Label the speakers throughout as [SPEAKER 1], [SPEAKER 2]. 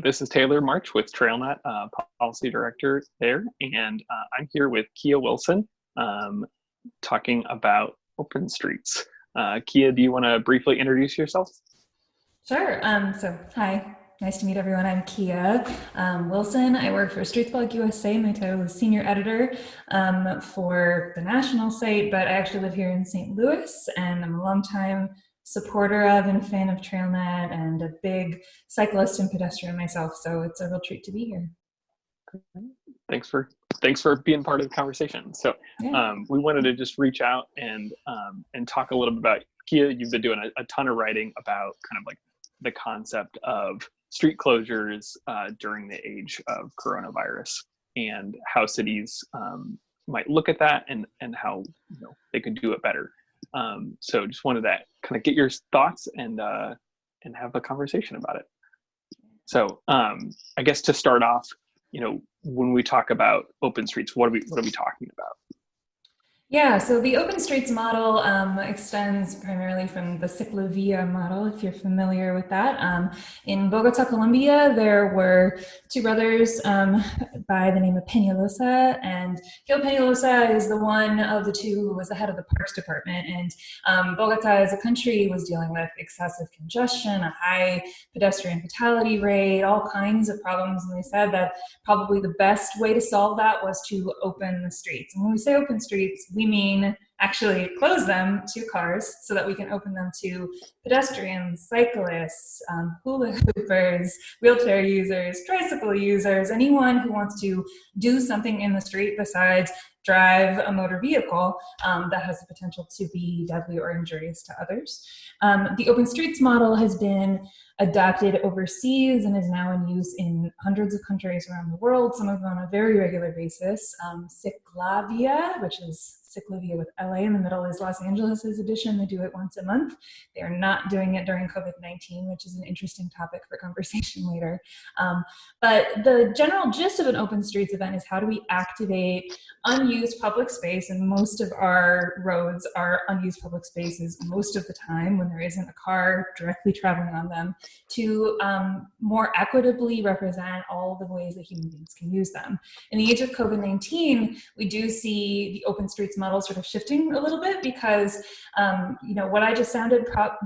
[SPEAKER 1] This is Taylor March with Trailnet, Policy Director there, and I'm here with Kia Wilson talking about open streets. Kia, do you want to briefly introduce yourself?
[SPEAKER 2] Sure. Hi. Nice to meet everyone. I'm Kia Wilson. I work for Streetsblog USA. My title is Senior Editor for the national site, but I actually live here in St. Louis, and I'm a longtime supporter of and fan of Trailnet and a big cyclist and pedestrian myself, so it's a real treat to be here.
[SPEAKER 1] Thanks for being part of the conversation. So we wanted to just reach out and talk a little bit about Kia. You've been doing a ton of writing about kind of like the concept of street closures during the age of coronavirus and how cities might look at that and how they could do it better. So just wanted to kind of get your thoughts and have a conversation about it. So I guess to start off, when we talk about open streets, what are we talking about?
[SPEAKER 2] Yeah, so the open streets model extends primarily from the ciclovia model, if you're familiar with that. In Bogota, Colombia, there were two brothers by the name of Peñalosa, and Gil Peñalosa is the one of the two who was the head of the Parks Department. And Bogota as a country was dealing with excessive congestion, a high pedestrian fatality rate, all kinds of problems. And they said that probably the best way to solve that was to open the streets. And when we say open streets, we mean actually close them to cars so that we can open them to pedestrians, cyclists, hula hoopers, wheelchair users, tricycle users, anyone who wants to do something in the street besides drive a motor vehicle that has the potential to be deadly or injurious to others. The open streets model has been adopted overseas and is now in use in hundreds of countries around the world, some of them on a very regular basis. Ciclavia, which is Ciclovia with LA in the middle, is Los Angeles's edition. They do it once a month. They are not doing it during COVID-19, which is an interesting topic for conversation later. But the general gist of an open streets event is how do we activate unused public space, and most of our roads are unused public spaces most of the time when there isn't a car directly traveling on them, to more equitably represent all the ways that human beings can use them. In the age of COVID-19, we do see the open streets model sort of shifting a little bit because, what I just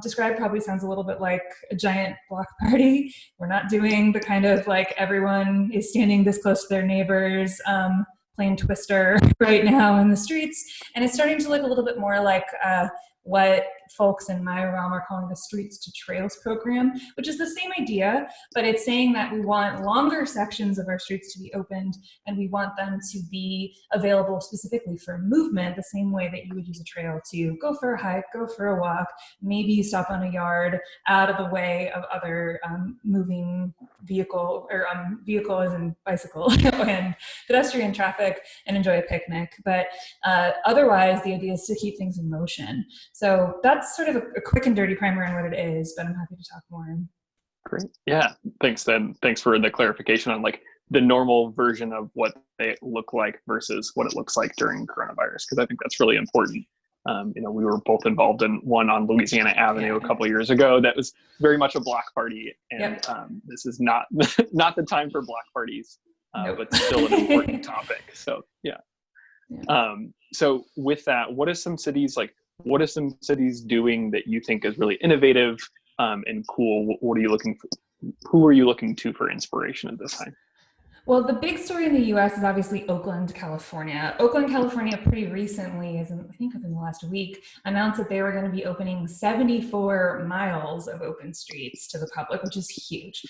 [SPEAKER 2] described probably sounds a little bit like a giant block party. We're not doing the kind of like everyone is standing this close to their neighbors, playing Twister right now in the streets. And it's starting to look a little bit more like what folks in my realm are calling the Streets to Trails program, which is the same idea, but it's saying that we want longer sections of our streets to be opened, and we want them to be available specifically for movement, the same way that you would use a trail to go for a hike, go for a walk, maybe you stop on a yard out of the way of other moving vehicle, or vehicle as in bicycle and pedestrian traffic, and enjoy a picnic. But otherwise, the idea is to keep things in motion. So that's sort of a quick and dirty primer on what it is, but I'm happy to talk more.
[SPEAKER 1] Great. Yeah. Thanks, then. Thanks for the clarification on like the normal version of what they look like versus what it looks like during coronavirus, because I think that's really important. We were both involved in one on Louisiana Avenue a couple of years ago that was very much a block party, and this is not not the time for block parties, but still an important topic. So so with that, what are some cities doing that you think is really innovative and cool? What are you looking for? Who are you looking to for inspiration at this time?
[SPEAKER 2] Well, the big story in the US is obviously Oakland, California. Oakland, California pretty recently, I think within the last week, announced that they were going to be opening 74 miles of open streets to the public, which is huge.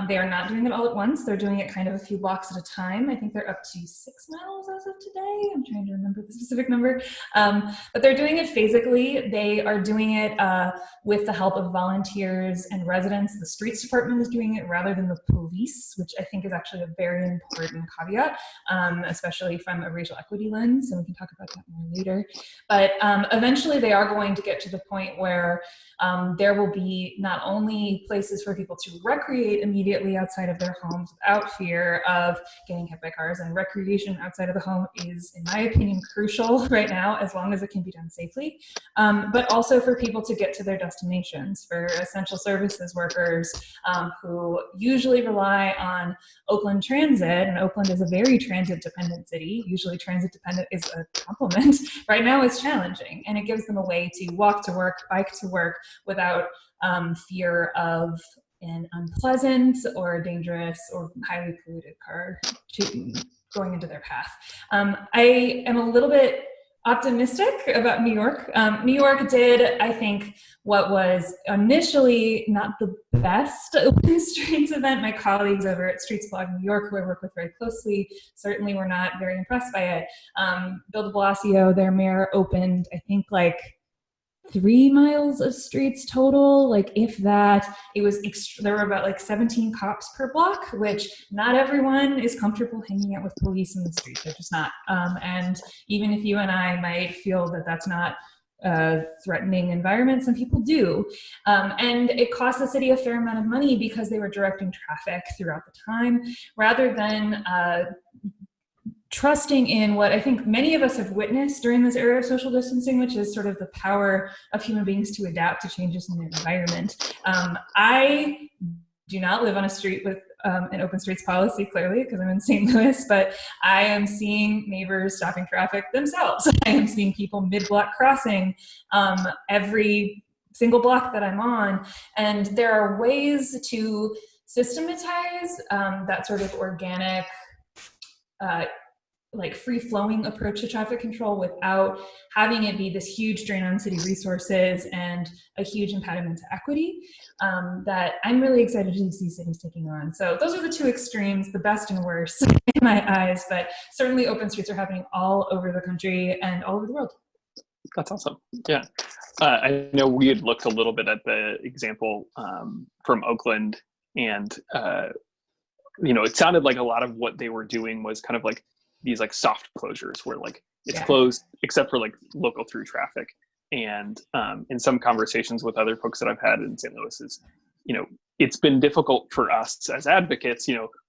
[SPEAKER 2] They are not doing it all at once. They're doing it kind of a few blocks at a time. I think they're up to 6 miles as of today. I'm trying to remember the specific number. But they're doing it physically. They are doing it with the help of volunteers and residents. The streets department is doing it rather than the police, which I think is actually a very very important caveat, especially from a racial equity lens, and we can talk about that more later. But eventually they are going to get to the point where there will be not only places for people to recreate immediately outside of their homes without fear of getting hit by cars, and recreation outside of the home is, in my opinion, crucial right now, as long as it can be done safely, but also for people to get to their destinations, for essential services workers who usually rely on Oakland Transit, and Oakland is a very transit-dependent city. Usually transit-dependent is a compliment. Right now it's challenging, and it gives them a way to walk to work, bike to work, without fear of an unpleasant or dangerous or highly polluted car going into their path. I am a little bit optimistic about New York. New York did, I think, what was initially not the best open streets event. My colleagues over at Streetsblog New York, who I work with very closely, certainly were not very impressed by it. Bill de Blasio, their mayor, opened, I think, like 3 miles of streets total, like if that. It was there were about like 17 cops per block, which not everyone is comfortable hanging out with police in the street. They're just not. And even if you and I might feel that that's not a threatening environment, some people do. And it cost the city a fair amount of money because they were directing traffic throughout the time, rather than trusting in what I think many of us have witnessed during this era of social distancing, which is sort of the power of human beings to adapt to changes in their environment. I do not live on a street with an open streets policy, clearly, because I'm in St. Louis, but I am seeing neighbors stopping traffic themselves. I am seeing people mid-block crossing every single block that I'm on. And there are ways to systematize that sort of organic, like free-flowing approach to traffic control without having it be this huge drain on city resources and a huge impediment to equity, that I'm really excited to see cities taking on. So those are the two extremes, the best and worst in my eyes, but certainly open streets are happening all over the country and all over the world.
[SPEAKER 1] That's awesome. Yeah. I know we had looked a little bit at the example from Oakland, and it sounded like a lot of what they were doing was kind of like these like soft closures where like it's closed except for like local through traffic. And in some conversations with other folks that I've had in St. Louis is, it's been difficult for us as advocates.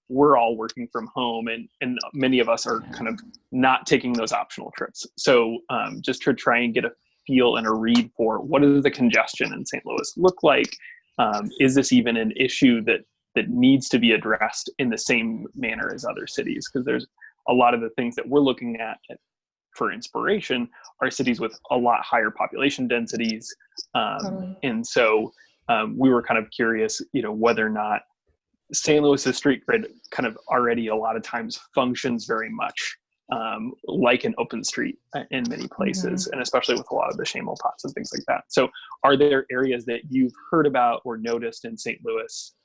[SPEAKER 1] We're all working from home, and many of us are kind of not taking those optional trips. So just to try and get a feel and a read for what does the congestion in St. Louis look like? Is this even an issue that needs to be addressed in the same manner as other cities? Because there's a lot of the things that we're looking at for inspiration are cities with a lot higher population densities. Totally. And so we were kind of curious, whether or not St. Louis's street grid kind of already a lot of times functions very much like an open street in many places, and especially with a lot of the Shamel pots and things like that. So are there areas that you've heard about or noticed in St. Louis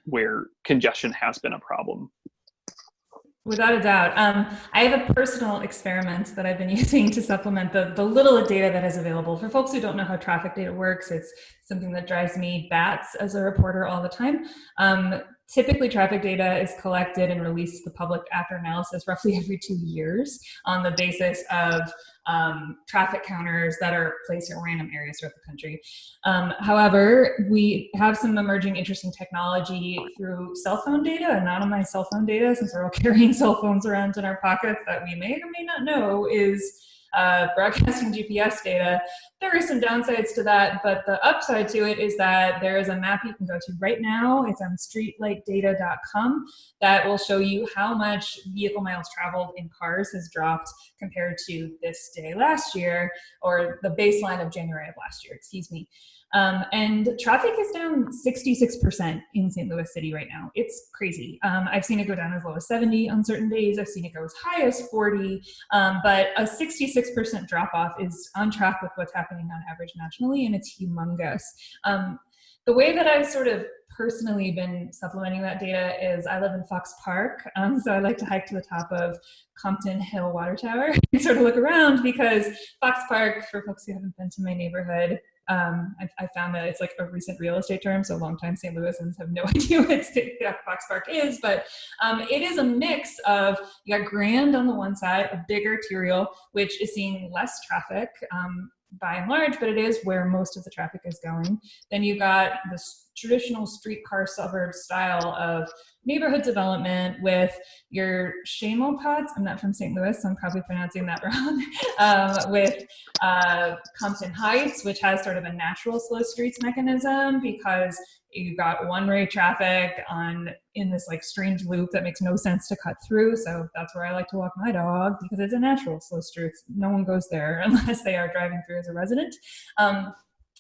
[SPEAKER 1] where congestion has been a problem?
[SPEAKER 2] Without a doubt. I have a personal experiment that I've been using to supplement the little data that is available. For folks who don't know how traffic data works, it's something that drives me bats as a reporter all the time. Typically, traffic data is collected and released to the public after analysis roughly every 2 years on the basis of traffic counters that are placed in random areas throughout the country. However, we have some emerging interesting technology through cell phone data, anonymized cell phone data, since we're all carrying cell phones around in our pockets that we may or may not know is broadcasting GPS data. There are some downsides to that, but the upside to it is that there is a map you can go to right now. It's on streetlightdata.com that will show you how much vehicle miles traveled in cars has dropped compared to this day last year, or the baseline of January of last year, excuse me. And traffic is down 66% in St. Louis City right now. It's crazy. I've seen it go down as low as 70 on certain days. I've seen it go as high as 40, but a 66% drop off is on track with what's happening on average nationally, and it's humongous. The way that I've sort of personally been supplementing that data is I live in Fox Park, so I like to hike to the top of Compton Hill Water Tower and sort of look around, because Fox Park, for folks who haven't been to my neighborhood, I found that it's like a recent real estate term, so longtime St. Louisans have no idea what Fox Park is, but it is a mix of, you got Grand on the one side, a big arterial, which is seeing less traffic by and large, but it is where most of the traffic is going. Then you got this traditional streetcar suburb style of neighborhood development with your Shamo pods. I'm not from St. Louis, so I'm probably pronouncing that wrong. With Compton Heights, which has sort of a natural slow streets mechanism because you've got one-way traffic in this like strange loop that makes no sense to cut through. So that's where I like to walk my dog because it's a natural slow streets. No one goes there unless they are driving through as a resident.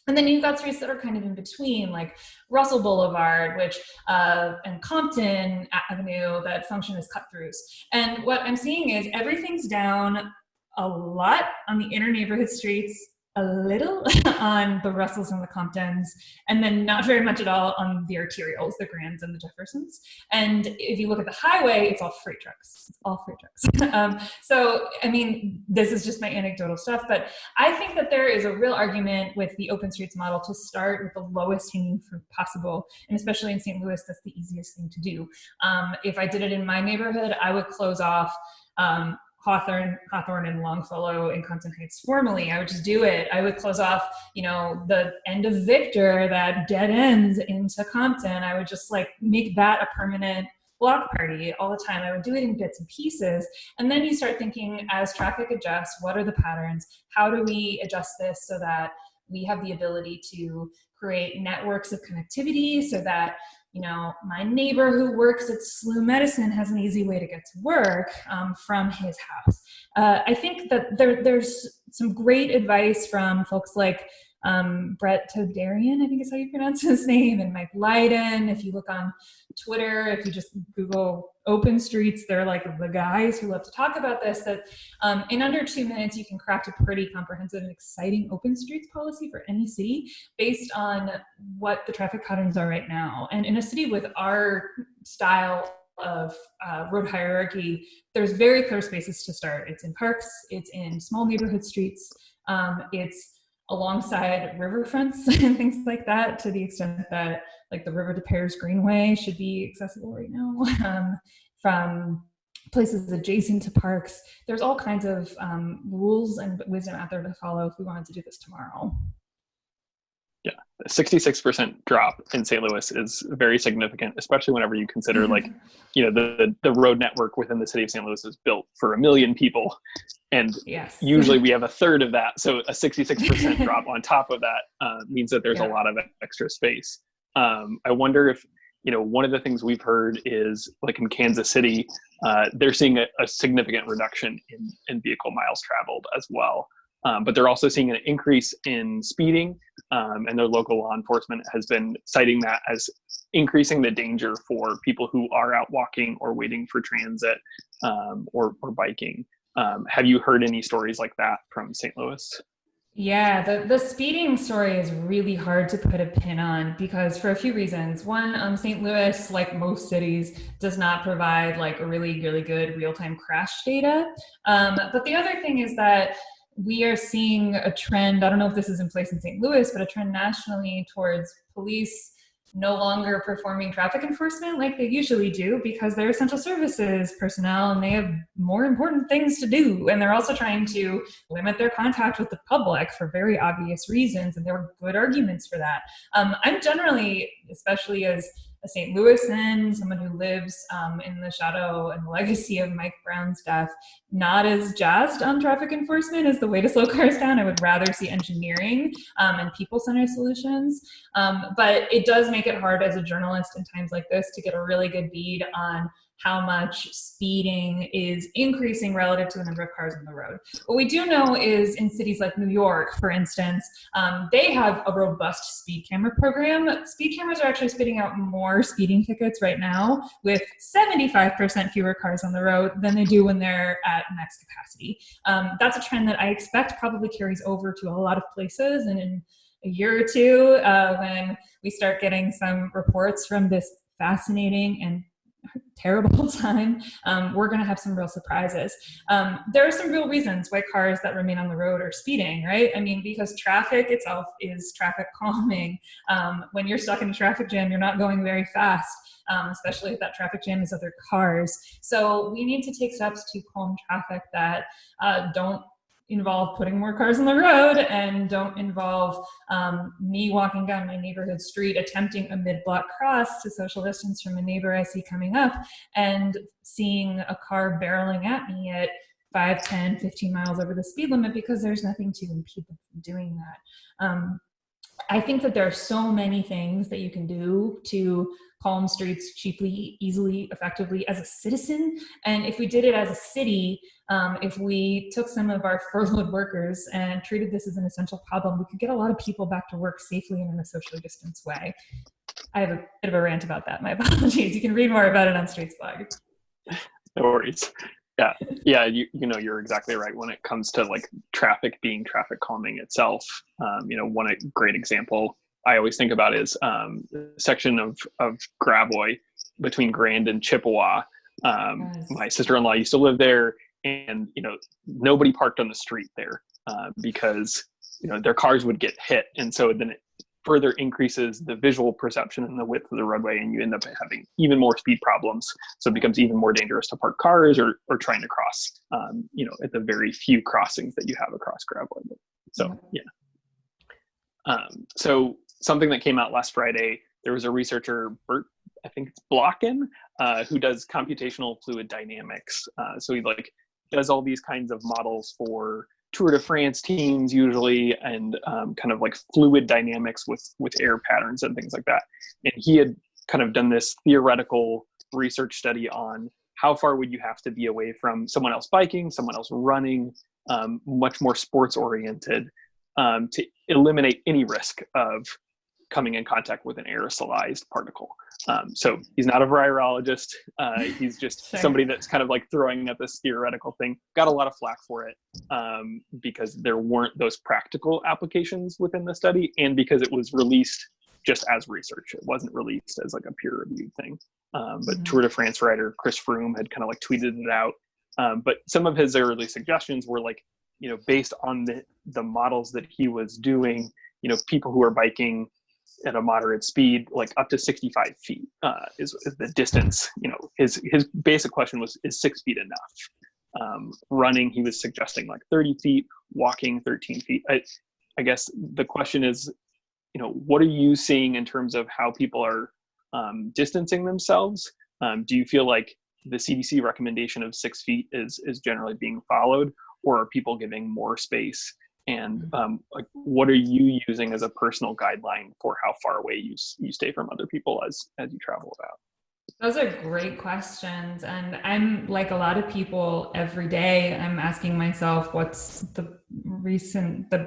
[SPEAKER 2] And then you've got streets that are kind of in between, like Russell Boulevard, and Compton Avenue that function as cut-throughs. And what I'm seeing is everything's down a lot on the inner neighborhood streets, a little on the Russells and the Comptons, and then not very much at all on the arterials, the Grands and the Jeffersons. And if you look at the highway, it's all freight trucks. It's all freight trucks. So, I mean, this is just my anecdotal stuff, but I think that there is a real argument with the open streets model to start with the lowest hanging fruit possible. And especially in St. Louis, that's the easiest thing to do. If I did it in my neighborhood, I would close off Hawthorne and Longfellow and Compton Heights formally. I would just do it. I would close off, the end of Victor that dead ends into Compton. I would just like make that a permanent block party all the time. I would do it in bits and pieces. And then you start thinking, as traffic adjusts, what are the patterns? How do we adjust this so that we have the ability to create networks of connectivity so that my neighbor who works at SLU Medicine has an easy way to get to work from his house. I think that there's some great advice from folks like Brett Todarian, I think is how you pronounce his name, and Mike Leiden. If you look on Twitter, if you just Google open streets, they're like the guys who love to talk about this, that in under 2 minutes, you can craft a pretty comprehensive and exciting open streets policy for any city based on what the traffic patterns are right now. And in a city with our style of road hierarchy, there's very clear spaces to start. It's in parks, it's in small neighborhood streets, it's alongside riverfronts and things like that, to the extent that like the River de Pears Greenway should be accessible right now from places adjacent to parks. There's all kinds of rules and wisdom out there to follow if we wanted to do this tomorrow.
[SPEAKER 1] Yeah, a 66% drop in St. Louis is very significant, especially whenever you consider the road network within the city of St. Louis is built for 1 million people. And usually we have a third of that. So a 66% drop on top of that means that there's a lot of extra space. I wonder if, one of the things we've heard is like in Kansas City, they're seeing a significant reduction in vehicle miles traveled as well. But they're also seeing an increase in speeding, and their local law enforcement has been citing that as increasing the danger for people who are out walking or waiting for transit or biking. Have you heard any stories like that from St. Louis?
[SPEAKER 2] Yeah, the speeding story is really hard to put a pin on because for a few reasons. One, St. Louis, like most cities, does not provide like a really, really good real-time crash data. But the other thing is that we are seeing a trend, I don't know if this is in place in St. Louis, but a trend nationally towards police no longer performing traffic enforcement like they usually do because they're essential services personnel and they have more important things to do. And they're also trying to limit their contact with the public for very obvious reasons. And there were good arguments for that. I'm generally, especially as a St. Louisan, someone who lives in the shadow and legacy of Mike Brown's death, not as jazzed on traffic enforcement as the way to slow cars down. I would rather see engineering and people-centered solutions. But it does make it hard as a journalist in times like this to get a really good bead on how much speeding is increasing relative to the number of cars on the road. What we do know is in cities like New York, for instance, they have a robust speed camera program. Speed cameras are actually spitting out more speeding tickets right now with 75% fewer cars on the road than they do when they're at max capacity. That's a trend that I expect probably carries over to a lot of places, and in a year or two, when we start getting some reports from this fascinating and terrible time, we're going to have some real surprises. There are some real reasons why cars that remain on the road are speeding, right? I mean, because traffic itself is traffic calming. When you're stuck in a traffic jam, you're not going very fast, especially if that traffic jam is other cars. So we need to take steps to calm traffic that don't involve putting more cars on the road and don't involve me walking down my neighborhood street attempting a mid-block cross to social distance from a neighbor I see coming up and seeing a car barreling at me at 5, 10, 15 miles over the speed limit because there's nothing to impede them from doing that. I think that there are so many things that you can do to calm streets cheaply, easily, effectively as a citizen. And if we did it as a city, if we took some of our furloughed workers and treated this as an essential problem, we could get a lot of people back to work safely and in a socially distanced way. I have a bit of a rant about that. My apologies. You can read more about it on Streetsblog.
[SPEAKER 1] No worries. Yeah, you know, you're exactly right. When it comes to like traffic being traffic calming itself, one great example I always think about is the section of Gravois between Grand and Chippewa. Nice. My sister-in-law used to live there, and nobody parked on the street there because their cars would get hit, and so then it further increases the visual perception and the width of the roadway, and you end up having even more speed problems. So it becomes even more dangerous to park cars or trying to cross, at the very few crossings that you have across Gravois. So, yeah. So something that came out last Friday, there was a researcher, Bert, I think it's Blocken, who does computational fluid dynamics. So he does all these kinds of models for Tour de France teams usually, and kind of like fluid dynamics with air patterns and things like that. And he had kind of done this theoretical research study on how far would you have to be away from someone else biking, someone else running, much more sports oriented, to eliminate any risk of coming in contact with an aerosolized particle. So he's not a virologist. He's just somebody that's kind of like throwing at this theoretical thing. Got a lot of flack for it because there weren't those practical applications within the study, and because it was released just as research. It wasn't released as like a peer-reviewed thing. But Tour de France rider Chris Froome had kind of like tweeted it out. But some of his early suggestions were like, based on the models that he was doing, people who are biking at a moderate speed, like up to 65 feet is the distance. His basic question was, is 6 feet enough? Running, he was suggesting like 30 feet, walking 13 feet. I guess the question is, what are you seeing in terms of how people are distancing themselves? Do you feel like the CDC recommendation of 6 feet is generally being followed, or are people giving more space? And what are you using as a personal guideline for how far away you stay from other people as you travel about?
[SPEAKER 2] Those are great questions. And I'm like a lot of people every day, I'm asking myself, what's the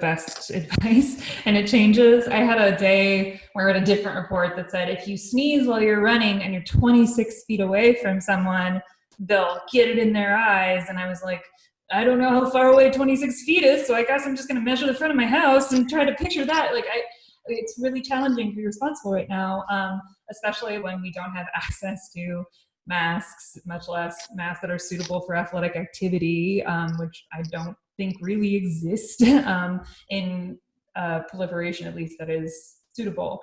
[SPEAKER 2] best advice? And it changes. I had a day where I read a different report that said, if you sneeze while you're running and you're 26 feet away from someone, they'll get it in their eyes. And I was like, I don't know how far away 26 feet is, so I guess I'm just going to measure the front of my house and try to picture that. It's really challenging to be responsible right now, especially when we don't have access to masks, much less masks that are suitable for athletic activity, which I don't think really exist in proliferation, at least, that is suitable.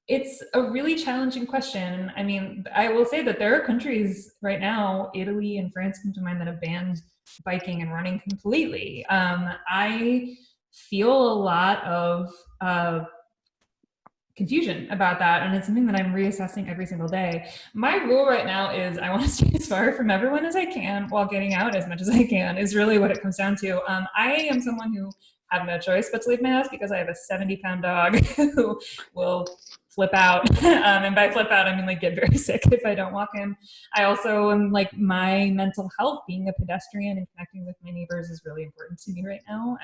[SPEAKER 2] It's a really challenging question. I mean, I will say that there are countries right now, Italy and France come to mind, that have banned biking and running completely. I feel a lot of confusion about that, and it's something that I'm reassessing every single day. My rule right now is I want to stay as far from everyone as I can while getting out as much as I can, is really what it comes down to. I am someone who have no choice but to leave my house because I have a 70-pound dog who will flip out. And by flip out, I mean like get very sick if I don't walk him. I also am like, my mental health, being a pedestrian and connecting with my neighbors is really important to me right now.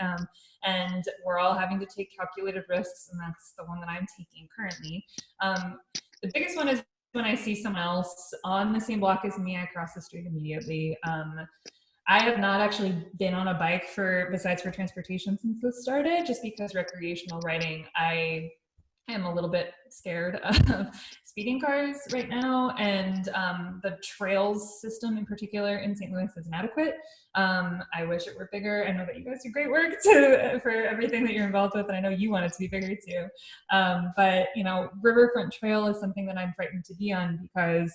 [SPEAKER 2] And we're all having to take calculated risks, and that's the one that I'm taking currently. The biggest one is when I see someone else on the same block as me, I cross the street immediately. I have not actually been on a bike besides for transportation since this started, just because recreational riding, I I am a little bit scared of speeding cars right now, and the trails system in particular in St. Louis is inadequate. I wish it were bigger. I know that you guys do great work for everything that you're involved with, and I know you want it to be bigger too. But Riverfront Trail is something that I'm frightened to be on, because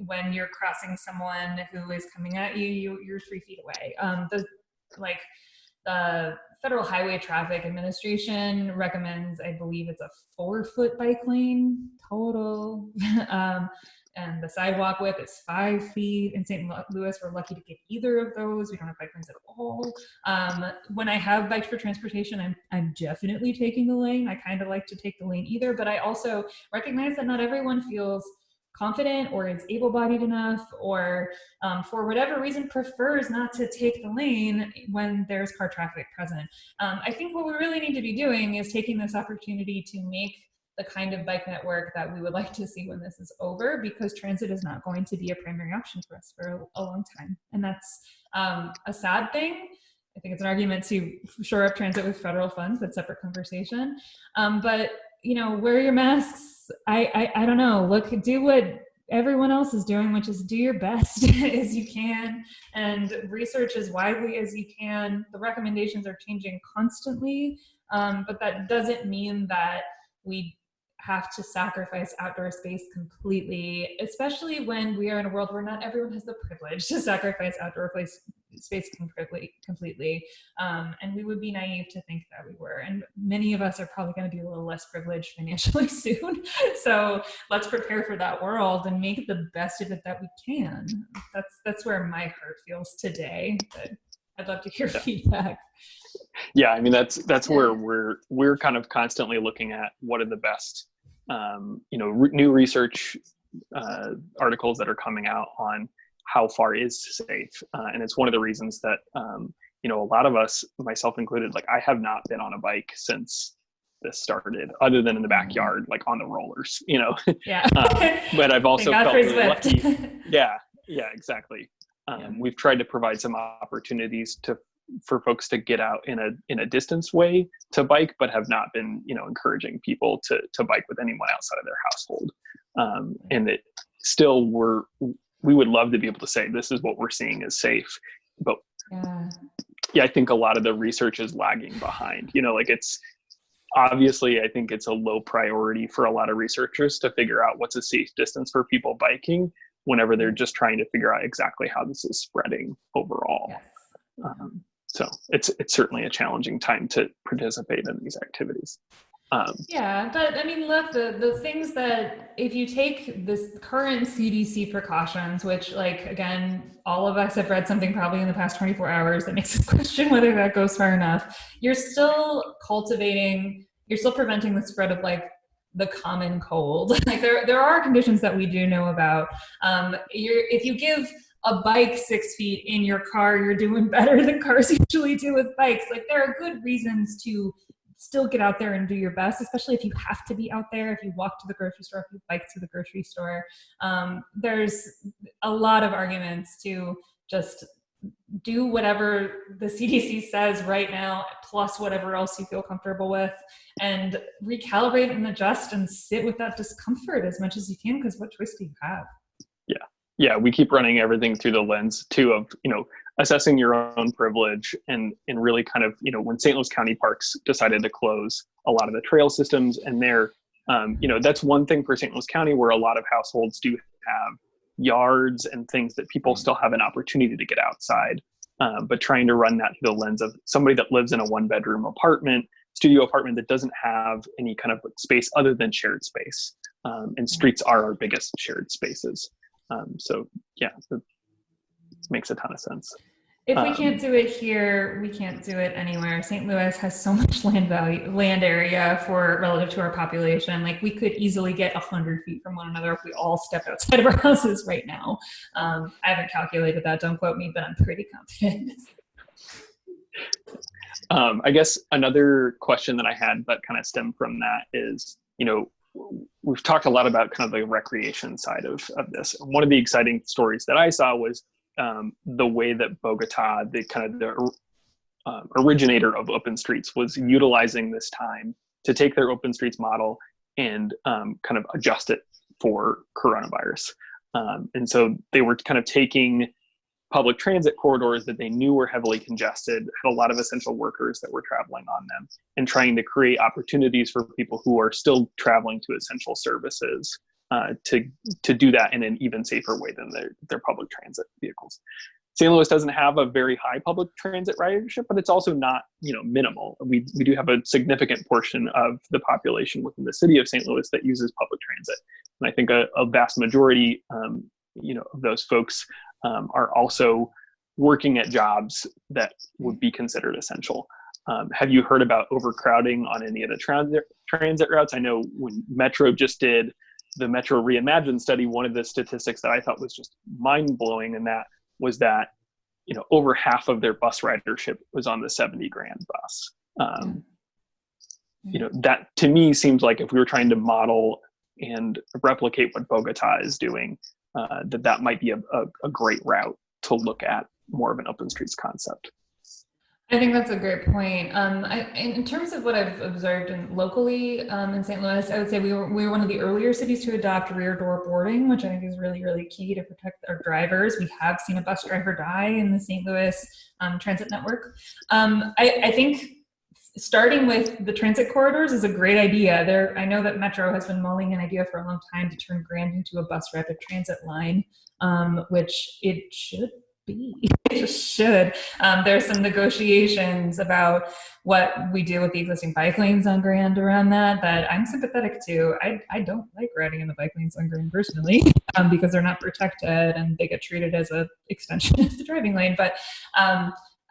[SPEAKER 2] when you're crossing someone who is coming at you, you're 3 feet away. The Federal Highway Traffic Administration recommends, I believe it's a 4-foot bike lane total. And the sidewalk width is 5 feet. In St. Louis, we're lucky to get either of those. We don't have bike lanes at all. When I have biked for transportation, I'm definitely taking the lane. I kind of like to take the lane either, but I also recognize that not everyone feels confident or is able-bodied enough, or for whatever reason prefers not to take the lane when there's car traffic present. I think what we really need to be doing is taking this opportunity to make the kind of bike network that we would like to see when this is over, because transit is not going to be a primary option for us for a long time. And that's a sad thing. I think it's an argument to shore up transit with federal funds, but separate conversation. But wear your masks. I don't know, do what everyone else is doing, which is do your best as you can, and research as widely as you can. The recommendations are changing constantly, but that doesn't mean that we have to sacrifice outdoor space completely, especially when we are in a world where not everyone has the privilege to sacrifice outdoor space completely. And we would be naive to think that we were. And many of us are probably going to be a little less privileged financially soon. So let's prepare for that world and make the best of it that we can. That's where my heart feels today. But I'd love to hear feedback.
[SPEAKER 1] Yeah, I mean, that's where we're kind of constantly looking at what are the best, new research articles that are coming out on how far is safe. And it's one of the reasons that, a lot of us, myself included, like I have not been on a bike since this started, other than in the backyard, like on the rollers,
[SPEAKER 2] Yeah.
[SPEAKER 1] But I've also felt really lucky. Yeah, exactly.
[SPEAKER 2] Yeah.
[SPEAKER 1] We've tried to provide some opportunities for folks to get out in a distance way to bike, but have not been, encouraging people to bike with anyone outside of their household. And it still we would love to be able to say, this is what we're seeing is safe. But yeah, I think a lot of the research is lagging behind, it's obviously, I think it's a low priority for a lot of researchers to figure out what's a safe distance for people biking whenever they're just trying to figure out exactly how this is spreading overall.
[SPEAKER 2] Yes.
[SPEAKER 1] So it's certainly a challenging time to participate in these activities.
[SPEAKER 2] Yeah, but I mean, look, the things that, if you take this current CDC precautions, which, like, again, all of us have read something probably in the past 24 hours that makes us question whether that goes far enough, you're still preventing the spread of like the common cold. Like there are conditions that we do know about. If you give a bike 6 feet in your car, you're doing better than cars usually do with bikes. Like there are good reasons to still get out there and do your best, especially if you have to be out there, if you walk to the grocery store, if you bike to the grocery store. There's a lot of arguments to just do whatever the CDC says right now, plus whatever else you feel comfortable with, and recalibrate and adjust and sit with that discomfort as much as you can, because what choice do you have?
[SPEAKER 1] Yeah, we keep running everything through the lens too of, assessing your own privilege and really kind of, when St. Louis County Parks decided to close a lot of the trail systems, and that's one thing for St. Louis County where a lot of households do have yards and things that people still have an opportunity to get outside. But trying to run that through the lens of somebody that lives in a 1-bedroom studio apartment that doesn't have any kind of space other than shared space. And streets are our biggest shared spaces. So yeah, it makes a ton of sense.
[SPEAKER 2] If we can't do it here, we can't do it anywhere. St. Louis has so much land area relative to our population. Like we could easily get 100 feet from one another if we all stepped outside of our houses right now. I haven't calculated that, don't quote me, but I'm pretty confident.
[SPEAKER 1] I guess another question that I had that kind of stemmed from that is, we've talked a lot about kind of the recreation side of this. One of the exciting stories that I saw was the way that Bogota, the originator of open streets, was utilizing this time to take their open streets model kind of adjust it for coronavirus. And so they were kind of taking public transit corridors that they knew were heavily congested, had a lot of essential workers that were traveling on them, and trying to create opportunities for people who are still traveling to essential services to do that in an even safer way than their public transit vehicles. St. Louis doesn't have a very high public transit ridership, but it's also not, minimal. We do have a significant portion of the population within the city of St. Louis that uses public transit. And I think a vast majority, of those folks are also working at jobs that would be considered essential. Have you heard about overcrowding on any of the transit routes? I know when Metro just did the Metro Reimagined study, one of the statistics that I thought was just mind-blowing, and that was that, over half of their bus ridership was on the 70 grand bus. That to me seems like if we were trying to model and replicate what Bogota is doing, that might be a great route to look at more of an open streets concept.
[SPEAKER 2] I think that's a great point. In terms of what I've observed locally in St. Louis, I would say we were one of the earlier cities to adopt rear door boarding, which I think is really, really key to protect our drivers. We have seen a bus driver die in the St. Louis transit network. I think starting with the transit corridors is a great idea. I know that Metro has been mulling an idea for a long time to turn Grand into a bus rapid transit line, which it should be. It just should. There's some negotiations about what we do with the existing bike lanes on Grand around that I'm sympathetic to. I don't like riding in the bike lanes on Grand personally, because they're not protected and they get treated as an extension of the driving lane. But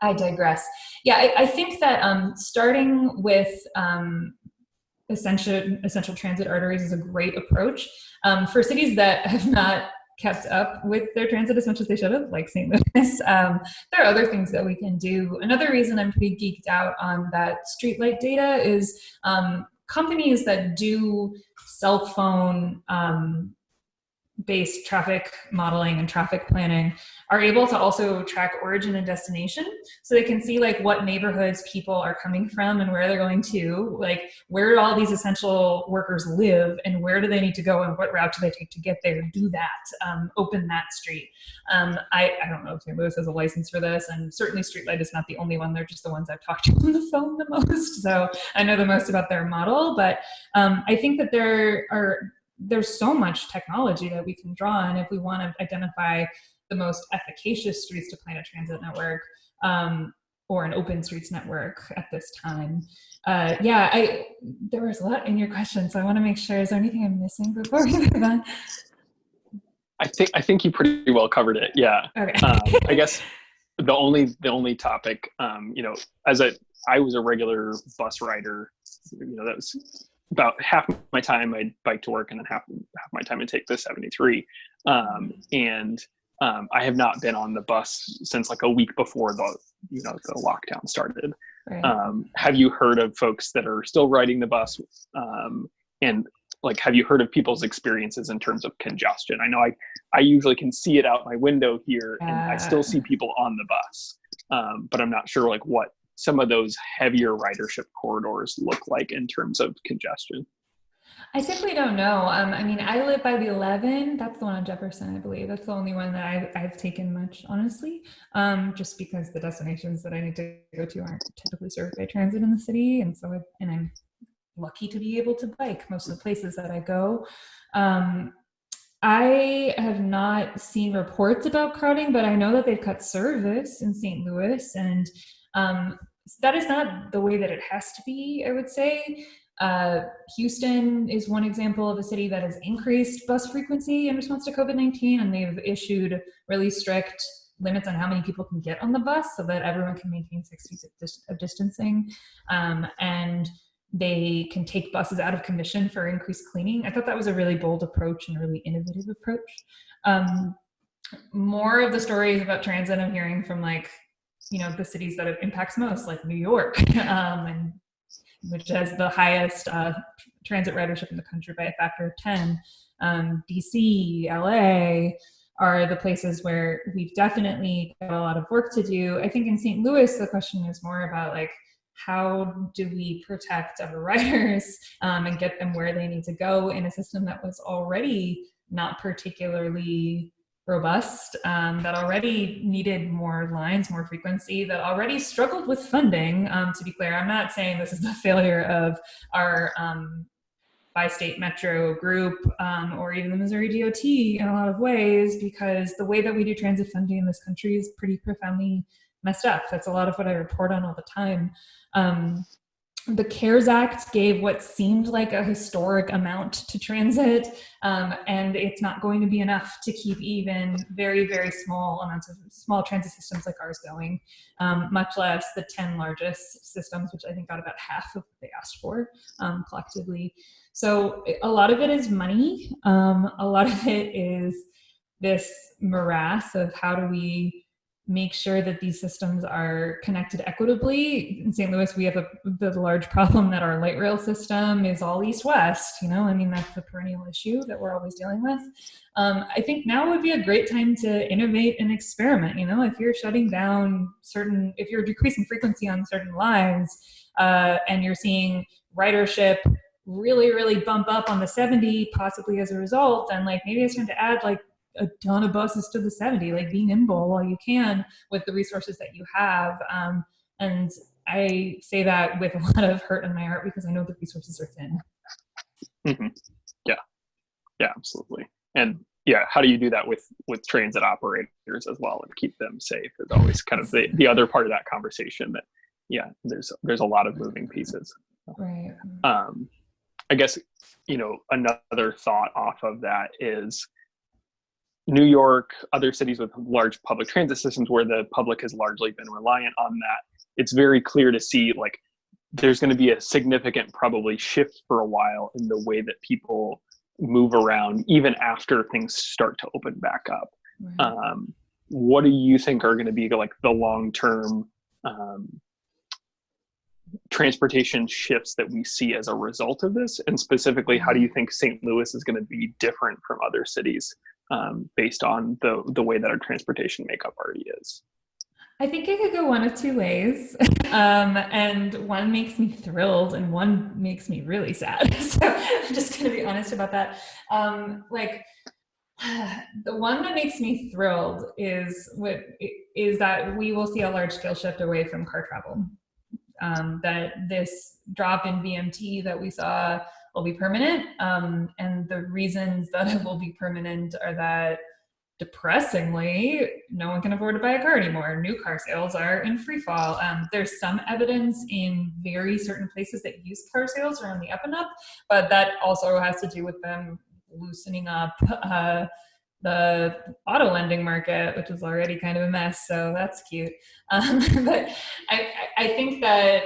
[SPEAKER 2] I digress. Yeah, I think that starting with essential transit arteries is a great approach for cities that have not kept up with their transit as much as they should have, like St. Louis. There are other things that we can do. Another reason I'm pretty geeked out on that streetlight data is companies that do cell phone based traffic modeling and traffic planning are able to also track origin and destination. So they can see like what neighborhoods people are coming from and where they're going to, like where do all these essential workers live and where do they need to go and what route do they take to get there, do that, open that street. I don't know if St. Louis has a license for this, and certainly Streetlight is not the only one. They're just the ones I've talked to on the phone the most. So I know the most about their model, but I think that there's so much technology that we can draw on if we want to identify the most efficacious streets to plan a transit network or an open streets network at this time. There was a lot in your question, so I want to make sure, is there anything I'm missing before we move on?
[SPEAKER 1] I think you pretty well covered it. Yeah.
[SPEAKER 2] Okay.
[SPEAKER 1] I guess the only topic, I was a regular bus rider, that was about half my time I'd bike to work and then half my time I'd take the 73. I have not been on the bus since like a week before the lockdown started. Right. Have you heard of folks that are still riding the bus? And like, have you heard of people's experiences in terms of congestion? I know I usually can see it out my window here and I still see people on the bus. But I'm not sure like what some of those heavier ridership corridors look like in terms of congestion.
[SPEAKER 2] I simply don't know. I live by the 11. That's the one on Jefferson, I believe. That's the only one that I've taken much, honestly, just because the destinations that I need to go to aren't typically served by transit in the city. And I'm lucky to be able to bike most of the places that I go. I have not seen reports about crowding, but I know that they've cut service in St. Louis, and that is not the way that it has to be, I would say. Houston is one example of a city that has increased bus frequency in response to COVID-19, and they've issued really strict limits on how many people can get on the bus so that everyone can maintain 6 feet of distancing. And they can take buses out of commission for increased cleaning. I thought that was a really bold approach and a really innovative approach. More of the stories about transit I'm hearing from the cities that it impacts most, like New York, and which has the highest transit ridership in the country by a factor of 10. DC, LA are the places where we've definitely got a lot of work to do. I think in St. Louis, the question is more about how do we protect our riders and get them where they need to go in a system that was already not particularly robust, that already needed more lines, more frequency, that already struggled with funding. To be clear, I'm not saying this is the failure of our bi-state metro group or even the Missouri DOT in a lot of ways, because the way that we do transit funding in this country is pretty profoundly messed up. That's a lot of what I report on all the time. The CARES Act gave what seemed like a historic amount to transit, and it's not going to be enough to keep even very, very small amounts of small transit systems like ours going, much less the 10 largest systems, which I think got about half of what they asked for collectively. So a lot of it is money. A lot of it is this morass of how do we make sure that these systems are connected equitably. In St. Louis, we have the large problem that our light rail system is all east-west, I mean, that's a perennial issue that we're always dealing with. I think now would be a great time to innovate and experiment. If you're shutting down if you're decreasing frequency on certain lines and you're seeing ridership really, really bump up on the 70, possibly as a result, then maybe it's time to add a ton of buses to the 70, be nimble while you can with the resources that you have. And I say that with a lot of hurt in my heart because I know the resources are thin.
[SPEAKER 1] Mm-hmm. Yeah, absolutely. And how do you do that with transit operators as well and keep them safe is always kind of the other part of that conversation that, there's a lot of moving pieces.
[SPEAKER 2] Right.
[SPEAKER 1] I guess, another thought off of that is New York, other cities with large public transit systems where the public has largely been reliant on that. It's very clear to see there's going to be a significant probably shift for a while in the way that people move around even after things start to open back up. Right. What do you think are going to be the long-term transportation shifts that we see as a result of this? And specifically, how do you think St. Louis is going to be different from other cities based on the way that our transportation makeup already is?
[SPEAKER 2] I think it could go one of two ways. And one makes me thrilled and one makes me really sad. So I'm just going to be honest about that. The one that makes me thrilled is that we will see a large scale shift away from car travel. That this drop in VMT that we saw will be permanent. And the reasons that it will be permanent are that, depressingly, no one can afford to buy a car anymore. New car sales are in free fall. There's some evidence in very certain places that used car sales are on the up and up, but that also has to do with them loosening up the auto lending market, which is already kind of a mess. So that's cute. But I think that,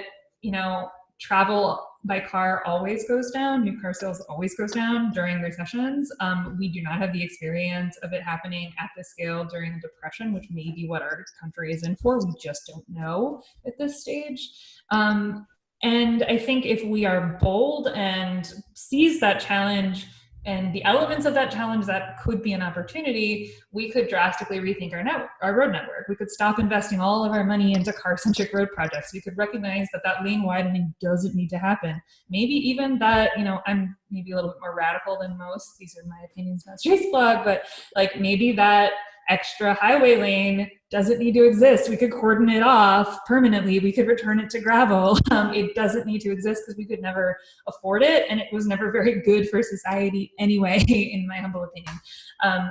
[SPEAKER 2] travel by car always goes down. New car sales always goes down during recessions. We do not have the experience of it happening at this scale during the Depression, which may be what our country is in for. We just don't know at this stage. And I think if we are bold and seize that challenge and the elements of that challenge that could be an opportunity, we could drastically rethink our road network. We could stop investing all of our money into car-centric road projects. We could recognize that lane widening doesn't need to happen. Maybe even that, I'm maybe a little bit more radical than most. These are my opinions, not Streetsblog, but maybe that extra highway lane doesn't need to exist. We could cordon it off permanently. We could return it to gravel. It doesn't need to exist because we could never afford it. And it was never very good for society anyway, in my humble opinion.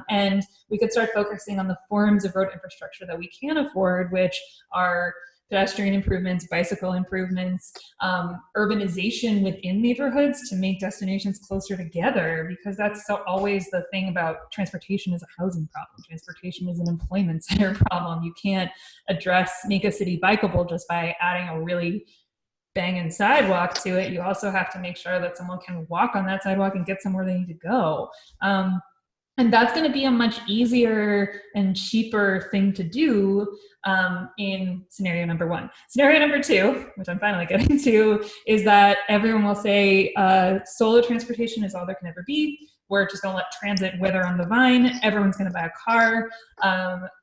[SPEAKER 2] And we could start focusing on the forms of road infrastructure that we can afford, which are pedestrian improvements, bicycle improvements, urbanization within neighborhoods to make destinations closer together, because that's always the thing about transportation is a housing problem. Transportation is an employment center problem. You can't make a city bikeable just by adding a really banging sidewalk to it. You also have to make sure that someone can walk on that sidewalk and get somewhere they need to go. And that's going to be a much easier and cheaper thing to do in scenario number one. Scenario number two, which I'm finally getting to, is that everyone will say solo transportation is all there can ever be. we're just going to let transit wither on the vine. Everyone's going to buy a car.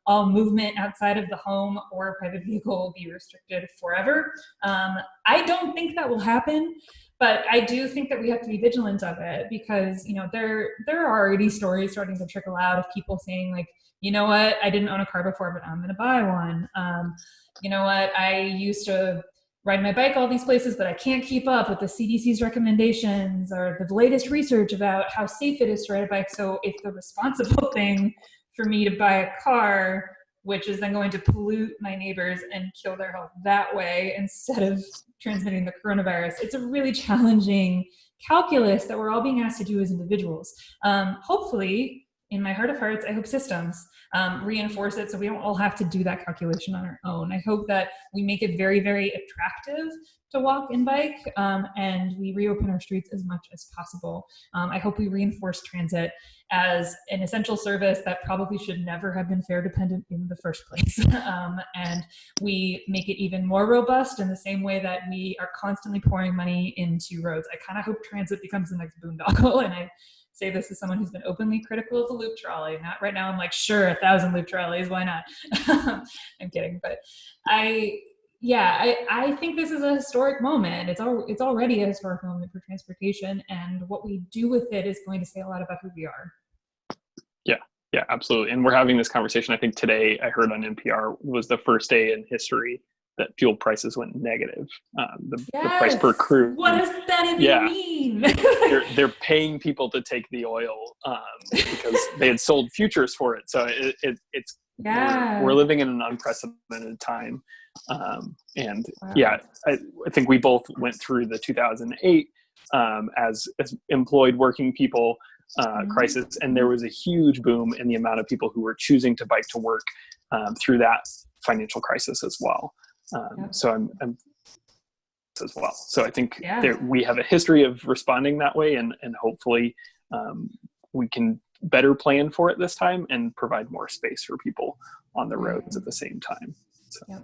[SPEAKER 2] All movement outside of the home or private vehicle will be restricted forever. I don't think that will happen, but I do think that we have to be vigilant of it, because, you know, there are already stories starting to trickle out of people saying, like, you know what, I didn't own a car before, but I'm going to buy one. You know what, I used to ride my bike all these places, but I can't keep up with the CDC's recommendations or the latest research about how safe it is to ride a bike. So it's the responsible thing for me to buy a car, which is then going to pollute my neighbors and kill their health that way instead of transmitting the coronavirus. It's a really challenging calculus that we're all being asked to do as individuals. Hopefully, in my heart of hearts, I hope systems reinforce it so we don't all have to do that calculation on our own. I hope that we make it very, very attractive to walk and bike, and we reopen our streets as much as possible. I hope we reinforce transit as an essential service that probably should never have been fare dependent in the first place. And we make it even more robust in the same way that we are constantly pouring money into roads. I kind of hope transit becomes the next boondoggle, and I say this as someone who's been openly critical of the loop trolley. Not right now, I'm like, sure, 1,000 loop trolleys, why not? I'm kidding, but I think this is a historic moment. It's already a historic moment for transportation, and what we do with it is going to say a lot about who we are.
[SPEAKER 1] Yeah, absolutely. And we're having this conversation. I think today I heard on NPR was the first day in history that fuel prices went negative. The price per crude.
[SPEAKER 2] What does that even mean?
[SPEAKER 1] they're paying people to take the oil because they had sold futures for it. So we're living in an unprecedented time. I think we both went through the 2008 as employed working people crisis, and there was a huge boom in the amount of people who were choosing to bike to work through that financial crisis as well. So I'm as well. So I think we have a history of responding that way, and hopefully we can better plan for it this time and provide more space for people on the roads at the same time. So.